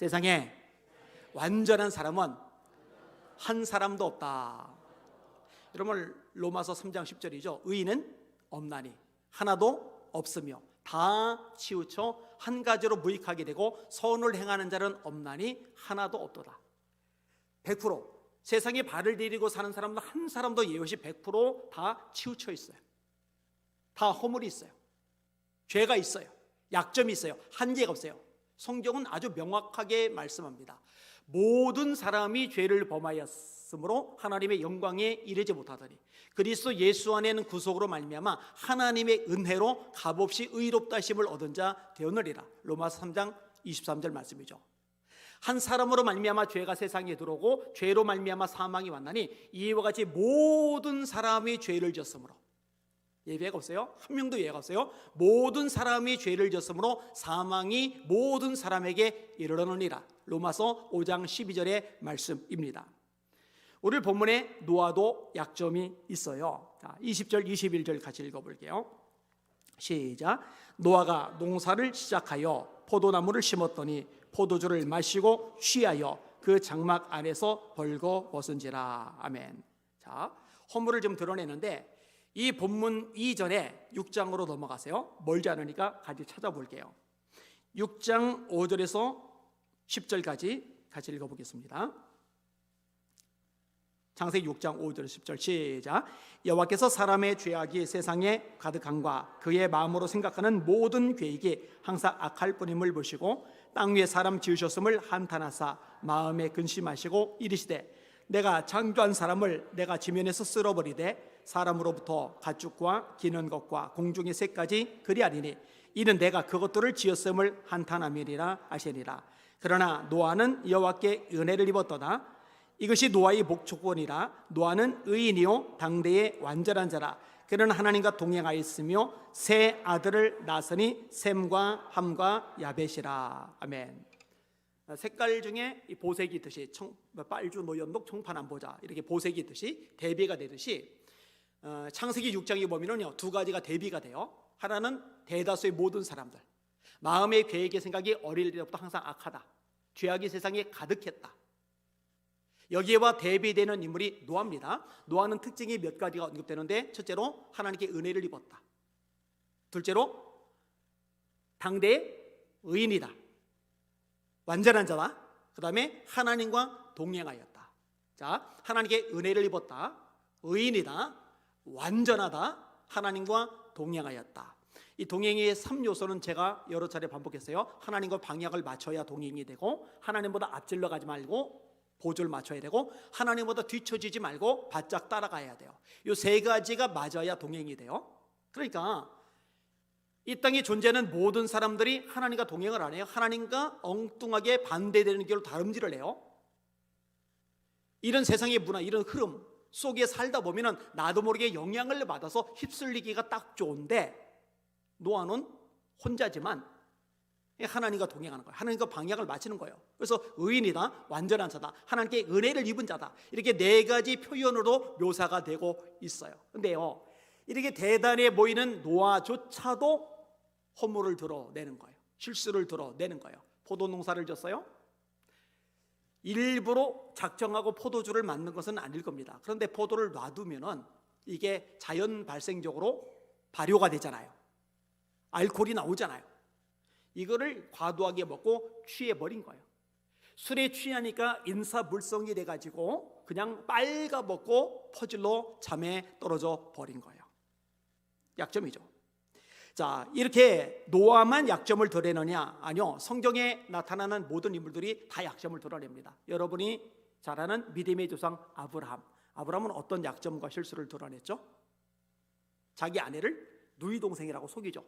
세상에 완전한 사람은 한 사람도 없다. 여러분, 로마서 3장 10절이죠. 의인은 없나니 하나도 없으며 다 치우쳐 한 가지로 무익하게 되고 선을 행하는 자는 없나니 하나도 없도다. 100% 세상에 발을 디디고 사는 사람도 한 사람도 예외 없이 100%다 치우쳐 있어요. 다 허물이 있어요. 죄가 있어요. 약점이 있어요. 한계가 없어요. 성경은 아주 명확하게 말씀합니다. 모든 사람이 죄를 범하였으므로 하나님의 영광에 이르지 못하더니 그리스도 예수 안에는 구속으로 말미암아 하나님의 은혜로 값없이 의롭다 하심을 얻은 자 되었느니라. 로마서 3장 23절 말씀이죠. 한 사람으로 말미암아 죄가 세상에 들어오고 죄로 말미암아 사망이 왔나니 이와 같이 모든 사람이 죄를 지었으므로, 예외가 없어요. 한 명도 예외가 없어요. 모든 사람이 죄를 지었으므로 사망이 모든 사람에게 이르렀느니라. 로마서 5장 12절의 말씀입니다. 오늘 본문에 노아도 약점이 있어요. 자, 20절 21절 같이 읽어볼게요. 시작. 노아가 농사를 시작하여 포도나무를 심었더니 포도주를 마시고 취하여 그 장막 안에서 벌거벗은지라. 아멘. 자, 허물을 좀 드러내는데 이 본문 이전에 6장으로 넘어가세요. 멀지 않으니까 같이 찾아볼게요. 6장 5절에서 10절까지 같이 읽어보겠습니다. 창세기 6장 5절 10절 시작. 여호와께서 사람의 죄악이 세상에 가득함과 그의 마음으로 생각하는 모든 계획이 항상 악할 뿐임을 보시고 땅 위에 사람 지으셨음을 한탄하사 마음에 근심하시고 이르시되 내가 창조한 사람을 내가 지면에서 쓸어버리되 사람으로부터 가축과 기는 것과 공중의 새까지 그리하리니 이는 내가 그것들을 지었음을 한탄함이리라 하시니라. 그러나 노아는 여호와께 은혜를 입었도다. 이것이 노아의 목조건이라. 노아는 의인이요 당대의 완전한 자라. 그는 하나님과 동행하였으며 세 아들을 낳았으니 셈과 함과 야벳이라. 아멘. 색깔 중에 이 보색이 있듯이 빨주, 노연독, 청파남보자 이렇게 보색이 있듯이 대비가 되듯이 창세기 6장에 보면은요 두 가지가 대비가 돼요. 하나는 대다수의 모든 사람들, 마음의 계획의 생각이 어릴 때부터 항상 악하다, 죄악이 세상에 가득했다. 여기에와 대비되는 인물이 노아입니다. 노아는 특징이 몇 가지가 언급되는데, 첫째로 하나님께 은혜를 입었다. 둘째로 당대의 의인이다, 완전한 자다. 그 다음에 하나님과 동행하였다. 자, 하나님께 은혜를 입었다, 의인이다, 완전하다, 하나님과 동행하였다. 이 동행의 3요소는 제가 여러 차례 반복했어요. 하나님과 방향을 맞춰야 동행이 되고, 하나님보다 앞질러 가지 말고 보조를 맞춰야 되고, 하나님보다 뒤처지지 말고 바짝 따라가야 돼요. 이 세 가지가 맞아야 동행이 돼요. 그러니까 이 땅에 존재하는 모든 사람들이 하나님과 동행을 안 해요. 하나님과 엉뚱하게 반대되는 길로 다름질을 해요. 이런 세상의 문화, 이런 흐름 속에 살다 보면 나도 모르게 영향을 받아서 휩쓸리기가 딱 좋은데, 노아는 혼자지만 하나님과 동행하는 거예요. 하나님과 방향을 맞추는 거예요. 그래서 의인이다, 완전한 자다, 하나님께 은혜를 입은 자다, 이렇게 네 가지 표현으로 묘사가 되고 있어요. 근데요, 이렇게 대단해 보이는 노아조차도 허물을 드러내는 거예요. 실수를 드러내는 거예요. 포도 농사를 졌어요. 일부러 작정하고 포도주를 만든 것은 아닐 겁니다. 그런데 포도를 놔두면은 이게 자연 발생적으로 발효가 되잖아요. 알코올이 나오잖아요. 이거를 과도하게 먹고 취해버린 거예요. 술에 취하니까 인사불성이 돼가지고 그냥 빨가먹고 퍼질러 잠에 떨어져 버린 거예요. 약점이죠. 자, 이렇게 노아만 약점을 드러내느냐? 아니요, 성경에 나타나는 모든 인물들이 다 약점을 드러냅니다. 여러분이 잘 아는 믿음의 조상 아브라함은 어떤 약점과 실수를 드러냈죠? 자기 아내를 누이 동생이라고 속이죠.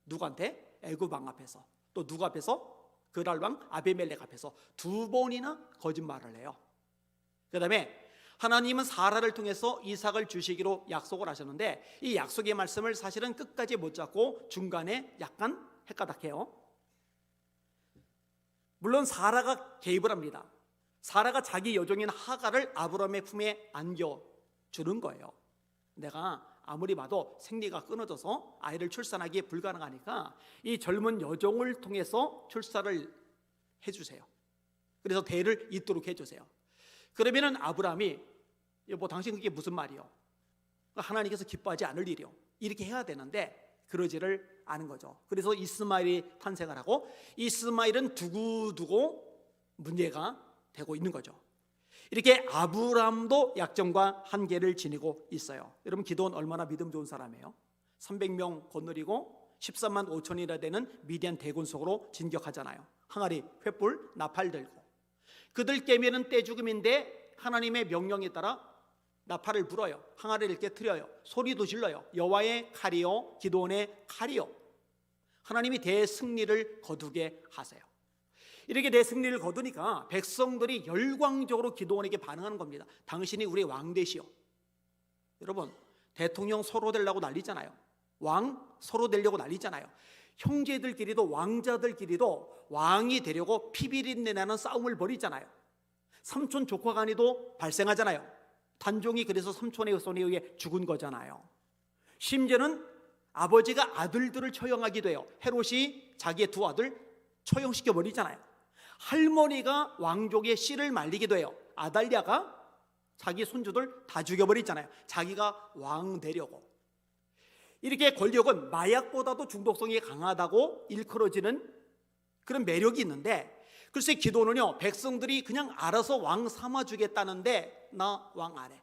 누구한테? 애굽 왕 앞에서. 또 누구 앞에서? 그랄 왕 아비멜렉 앞에서 두 번이나 거짓말을 해요. 그 다음에 하나님은 사라를 통해서 이삭을 주시기로 약속을 하셨는데, 이 약속의 말씀을 사실은 끝까지 못 잡고 중간에 약간 헷가닥해요. 물론 사라가 개입을 합니다. 사라가 자기 여종인 하갈을 아브라함의 품에 안겨주는 거예요. 내가 아무리 봐도 생리가 끊어져서 아이를 출산하기 불가능하니까 이 젊은 여종을 통해서 출산을 해주세요. 그래서 대를 잇도록 해주세요. 그러면은 아브라함이 뭐 당신 그게 무슨 말이요? 하나님께서 기뻐하지 않을 일이요. 이렇게 해야 되는데 그러지를 않은 거죠. 그래서 이스마엘이 탄생을 하고 이스마엘은 두고두고 문제가 되고 있는 거죠. 이렇게 아브라함도 약점과 한계를 지니고 있어요. 여러분 기드온 얼마나 믿음 좋은 사람이에요? 300명 거느리고 13만 5천이나 되는 미디안 대군 속으로 진격하잖아요. 항아리, 횃불, 나팔 들고. 그들 깨면은 떼죽음인데 하나님의 명령에 따라 나팔을 불어요. 항아리를 깨트려요. 소리도 질러요. 여호와의 칼이요 기드온의 칼이요. 하나님이 대승리를 거두게 하세요. 이렇게 대승리를 거두니까 백성들이 열광적으로 기드온에게 반응하는 겁니다. 당신이 우리의 왕 되시오. 여러분 대통령 서로 되려고 난리잖아요. 왕 서로 되려고 난리잖아요. 형제들끼리도 왕자들끼리도 왕이 되려고 피비린내 나는 싸움을 벌이잖아요. 삼촌 조카 간에도 발생하잖아요. 단종이 그래서 삼촌의 손에 의해 죽은 거잖아요. 심지어는 아버지가 아들들을 처형하기도 해요. 헤롯이 자기의 두 아들 처형시켜 버리잖아요. 할머니가 왕족의 씨를 말리기도 해요. 아달랴가 자기 손주들 다 죽여버리잖아요. 자기가 왕 되려고. 이렇게 권력은 마약보다도 중독성이 강하다고 일컬어지는 그런 매력이 있는데, 글쎄 기도는요 백성들이 그냥 알아서 왕 삼아주겠다는데 나 왕 안 해.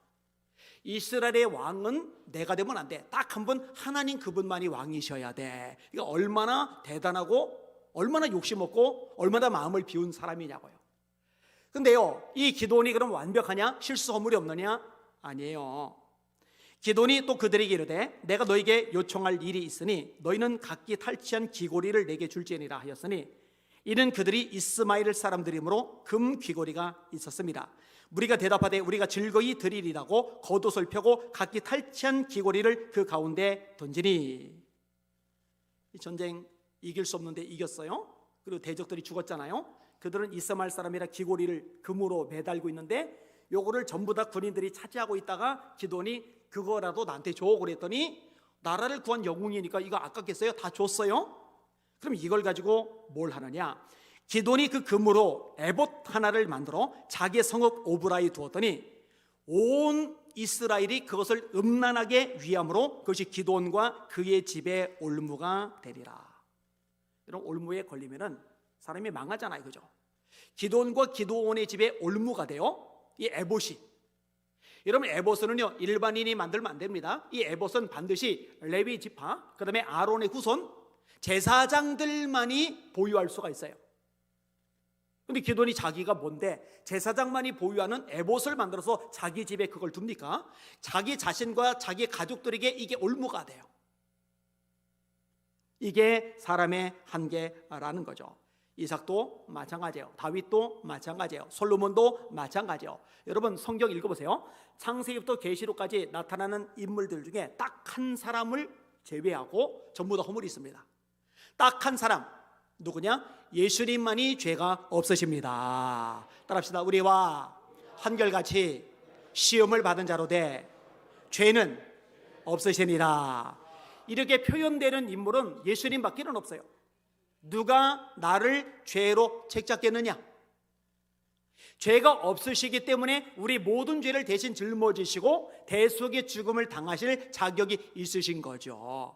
이스라엘의 왕은 내가 되면 안 돼. 딱 한 번 하나님 그분만이 왕이셔야 돼. 그러니까 얼마나 대단하고 얼마나 욕심없고 얼마나 마음을 비운 사람이냐고요. 근데요 이 기도원이 그럼 완벽하냐? 실수 허물이 없느냐? 아니에요. 기도원이 또 그들에게 이르되 내가 너에게 요청할 일이 있으니 너희는 각기 탈취한 귀고리를 내게 줄지니라 하였으니 이는 그들이 이스마엘 사람들이므로 금 귀고리가 있었습니다. 무리가 대답하되 우리가 즐거이 드리리라고 겉옷을 펴고 각기 탈취한 귀고리를 그 가운데 던지니. 이 전쟁 이길 수 없는데 이겼어요. 그리고 대적들이 죽었잖아요. 그들은 이스마엘 사람이라 귀고리를 금으로 매달고 있는데 요거를 전부 다 군인들이 차지하고 있다가 기도원이 그거라도 나한테 줘 그랬더니 나라를 구한 영웅이니까 이거 아깝겠어요? 다 줬어요. 그럼 이걸 가지고 뭘 하느냐? 기도원이 그 금으로 에봇 하나를 만들어 자기의 성읍 오브라에 두었더니 온 이스라엘이 그것을 음란하게 위함으로 그것이 기도원과 그의 집의 올무가 되리라. 이런 올무에 걸리면은 사람이 망하잖아요, 그죠? 기도원과 기도원의 집에 올무가 돼요. 이 에봇이. 여러분 에봇은요 일반인이 만들면 안 됩니다. 이 에봇은 반드시 레위 지파, 그다음에 아론의 후손, 제사장들만이 보유할 수가 있어요. 근데 기도원이 자기가 뭔데 제사장만이 보유하는 에봇을 만들어서 자기 집에 그걸 둡니까? 자기 자신과 자기 가족들에게 이게 올무가 돼요. 이게 사람의 한계라는 거죠. 이삭도 마찬가지예요. 다윗도 마찬가지예요. 솔로몬도 마찬가지예요. 여러분 성경 읽어보세요. 창세기부터 계시록까지 나타나는 인물들 중에 딱 한 사람을 제외하고 전부 다 허물이 있습니다. 딱 한 사람 누구냐? 예수님만이 죄가 없으십니다. 따라합시다. 우리와 한결같이 시험을 받은 자로 돼 죄는 없으시니라. 이렇게 표현되는 인물은 예수님밖에는 없어요. 누가 나를 죄로 책잡겠느냐? 죄가 없으시기 때문에 우리 모든 죄를 대신 짊어지시고 대속의 죽음을 당하실 자격이 있으신 거죠.